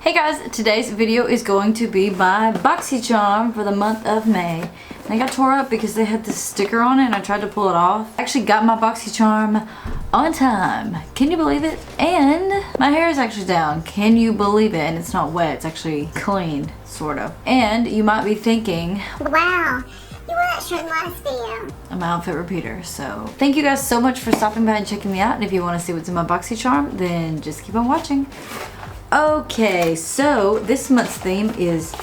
Hey guys, today's video is going to be my Boxycharm for the month of May. And I got tore up because they had this sticker on it and I tried to pull it off. I actually got my Boxycharm on time. Can you believe it? And my hair is actually down. Can you believe it? And it's not wet, it's actually clean, sort of. And you might be thinking, wow, you were that shirt in the last video. I'm my outfit repeater, so thank you guys so much for stopping by and checking me out. And if you want to see what's in my Boxycharm, then just keep on watching. Okay, so this month's theme is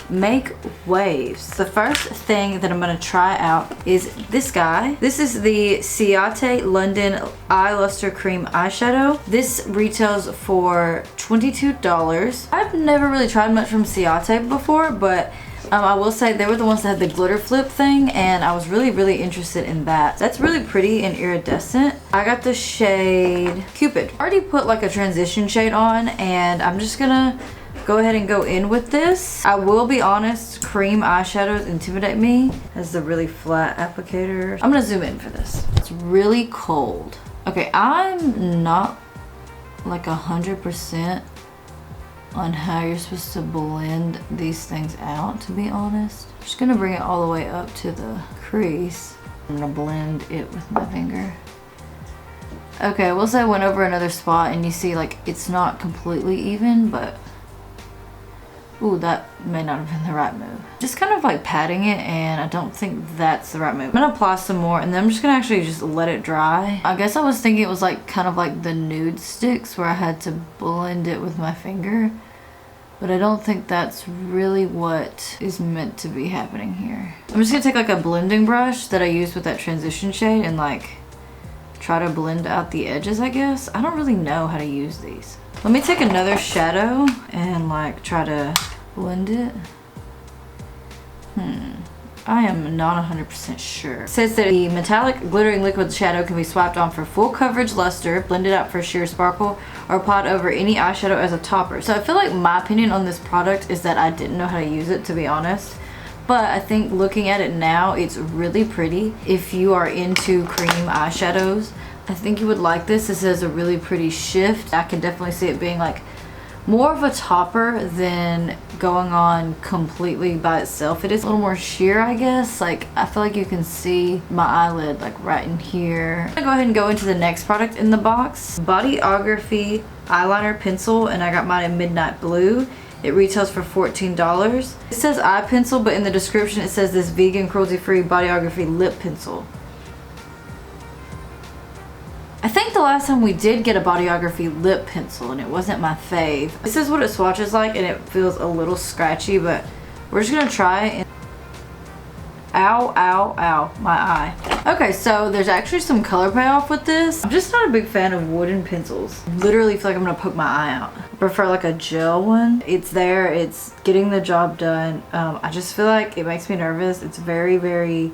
make waves. The first thing that I'm going to try out is this guy. This is the Ciate London Eye Luster Cream Eyeshadow. This retails for $22. I've never really tried much from Ciate before, but I will say they were the ones that had the glitter flip thing, and I was really interested in that. That's really pretty and iridescent. I got the shade Cupid. I already put like a transition shade on, and I'm just gonna go ahead and go in with this. I will be honest, cream eyeshadows intimidate me. It has the really flat applicator. I'm gonna zoom in for this. It's really cold. Okay, I'm not like 100% on how you're supposed to blend these things out, to be honest. I'm just gonna bring it all the way up to the crease. I'm gonna blend it with my finger. Okay, we'll say I went over another spot and you see like it's not completely even, but ooh, that may not have been the right move. Just kind of like patting it, and I don't think that's the right move. I'm gonna apply some more and then I'm just gonna actually just let it dry. I guess I was thinking it was like kind of like the nude sticks where I had to blend it with my finger, but I don't think that's really what is meant to be happening here. I'm just gonna take like a blending brush that I used with that transition shade and like try to blend out the edges, I guess. I don't really know how to use these. Let me take another shadow and like try to blend it. I am not 100% sure. It says that the metallic glittering liquid shadow can be swiped on for full coverage luster, blended out for sheer sparkle, or applied over any eyeshadow as a topper. So I feel like my opinion on this product is that I didn't know how to use it, to be honest. But I think looking at it now, it's really pretty. If you are into cream eyeshadows, I think you would like this. This has a really pretty shift. I can definitely see it being like more of a topper than going on completely by itself. It is a little more sheer, I guess. Like, I feel like you can see my eyelid like right in here. I'm gonna go ahead and go into the next product in the box. Bodyography eyeliner pencil, and I got mine in Midnight Blue. It retails for $14. It says eye pencil, but in the description it says this vegan cruelty-free Bodyography lip pencil. I think the last time we did get a Bodyography lip pencil and it wasn't my fave. This is what it swatches like, and it feels a little scratchy, but we're just gonna try it. Ow, ow, ow, my eye. Okay, so there's actually some color payoff with this. I'm just not a big fan of wooden pencils. Literally feel like I'm gonna poke my eye out. I prefer like a gel one. It's there, it's getting the job done. I just feel like it makes me nervous. It's very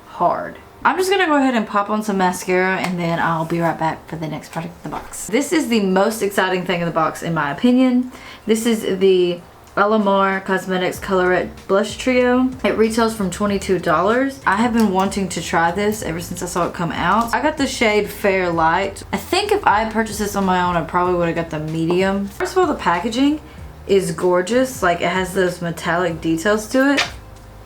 hard. I'm just gonna go ahead and pop on some mascara, and then I'll be right back for the next product in the box. This is the most exciting thing in the box, in my opinion. This is the Alamar Cosmetics Colorette Blush Trio. It retails from $22. I have been wanting to try this ever since I saw it come out. I got the shade Fair Light. I think if I had purchased this on my own, I probably would have got the medium. First of all, the packaging is gorgeous. Like, it has those metallic details to it.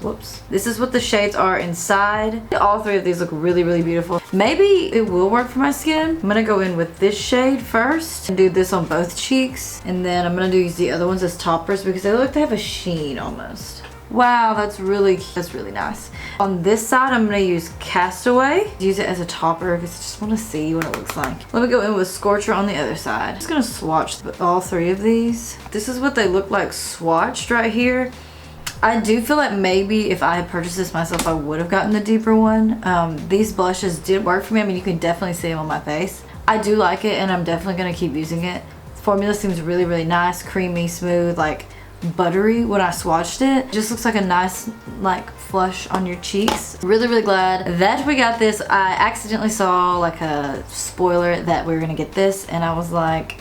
Whoops. This is what the shades are inside. All three of these look really beautiful. Maybe it will work for my skin. I'm gonna go in with this shade first and do this on both cheeks, and then I'm gonna use the other ones as toppers because they look like they have a sheen almost. Wow, that's really nice. On this side, I'm gonna use Castaway. Use it as a topper because I just want to see what it looks like. Let me go in with Scorcher on the other side. I'm just gonna swatch all three of these. This is what they look like swatched right here. I do feel like maybe if I had purchased this myself, I would have gotten the deeper one. These blushes did work for me. I mean, you can definitely see them on my face. I do like it, and I'm definitely going to keep using it. The formula seems really nice, creamy, smooth, like buttery when I swatched it. It just looks like a nice like flush on your cheeks. Really glad that we got this. I accidentally saw like a spoiler that we were going to get this, and I was like,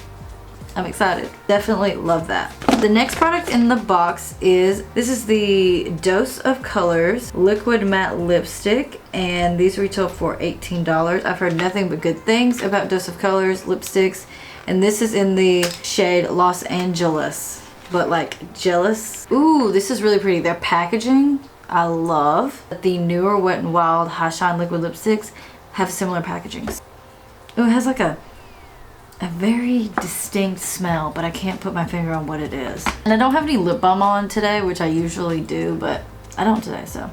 I'm excited. Definitely love that. The next product in the box is, this is the Dose of Colors Liquid Matte Lipstick, and these retail for $18. I've heard nothing but good things about Dose of Colors lipsticks, and this is in the shade Los Angeles. but like jealous. Ooh, this is really pretty. Their packaging, I love. The newer Wet n Wild High Shine liquid lipsticks have similar packaging. Ooh, it has like a very distinct smell, but I can't put my finger on what it is. And I don't have any lip balm on today, which I usually do, but I don't today, so.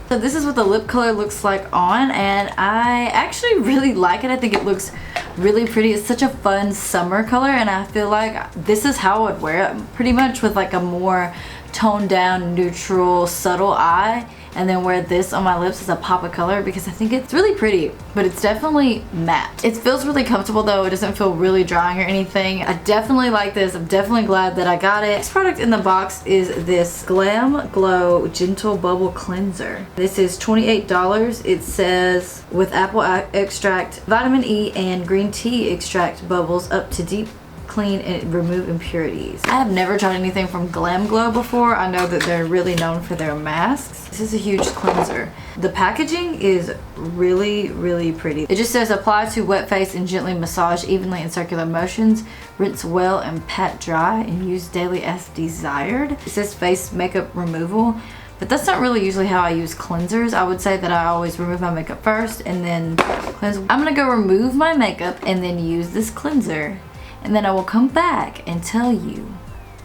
So this is what the lip color looks like on, and I actually really like it. I think it looks really pretty. It's such a fun summer color, and I feel like this is how I would wear it pretty much, with like a more toned down, neutral, subtle eye, and then wear this on my lips as a pop of color because I think it's really pretty, but it's definitely matte. It feels really comfortable though. It doesn't feel really drying or anything. I definitely like this. I'm definitely glad that I got it. Next product in the box is this Glam Glow Gentle Bubble Cleanser. This is $28. It says with apple extract, vitamin E, and green tea extract bubbles up to deep clean and remove impurities. I have never tried anything from Glam Glow before. I know that they're really known for their masks. This is a huge cleanser. The packaging is really, really pretty. It just says apply to wet face and gently massage evenly in circular motions. Rinse well and pat dry and use daily as desired. It says face makeup removal, but that's not really usually how I use cleansers. I would say that I always remove my makeup first and then cleanse. I'm gonna go remove my makeup and then use this cleanser, and then I will come back and tell you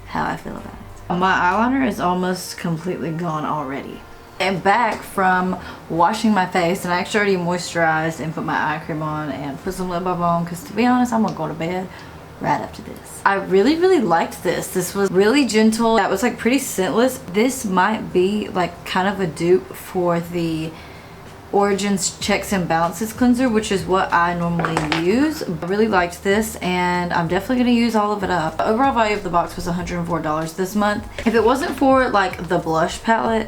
how I feel about it. My eyeliner is almost completely gone already. I'm back from washing my face, and I actually already moisturized and put my eye cream on and put some lip balm on, because to be honest, I'm gonna go to bed right after this. I really liked this. This was really gentle. That was like pretty scentless. This might be like kind of a dupe for the Origins Checks and Balances cleanser, which is what I normally use. I really liked this, and I'm definitely going to use all of it up. The overall value of the box was $104 this month. If it wasn't for like the blush palette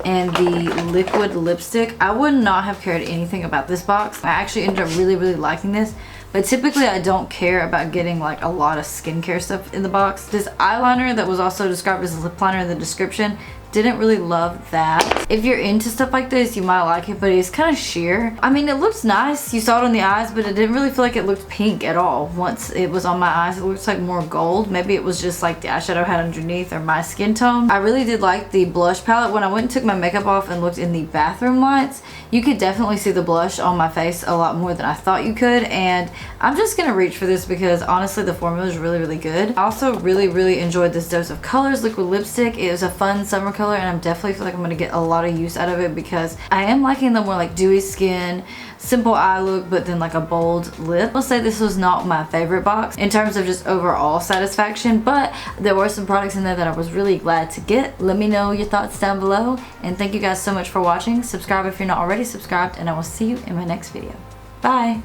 and the liquid lipstick, I would not have cared anything about this box. I actually ended up really liking this, but typically I don't care about getting like a lot of skincare stuff in the box. This eyeliner that was also described as a lip liner in the description, didn't really love that. If you're into stuff like this, you might like it, but it's kind of sheer. I mean, it looks nice. You saw it on the eyes, but it didn't really feel like it looked pink at all. Once it was on my eyes, it looks like more gold. Maybe it was just like the eyeshadow I had underneath or my skin tone. I really did like the blush palette. When I went and took my makeup off and looked in the bathroom lights, you could definitely see the blush on my face a lot more than I thought you could, and I'm just gonna reach for this because honestly the formula is really good. I also really enjoyed this Dose of Colors liquid lipstick. It was a fun summer color, and I definitely feel like I'm gonna get a lot of use out of it because I am liking the more like dewy skin, simple eye look, but then like a bold lip. I'll say this was not my favorite box in terms of just overall satisfaction, but there were some products in there that I was really glad to get. Let me know your thoughts down below, and thank you guys so much for watching. Subscribe if you're not already subscribed, and I will see you in my next video. Bye!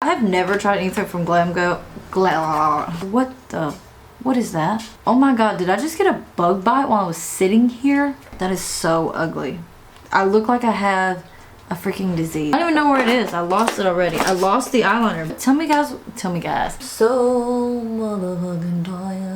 I have never tried anything from what is that? Oh my god, did I just get a bug bite while I was sitting here? That is so ugly. I look like I have a freaking disease. I don't even know where it is. I lost it already. I lost the eyeliner. Tell me guys. So motherfucking tired.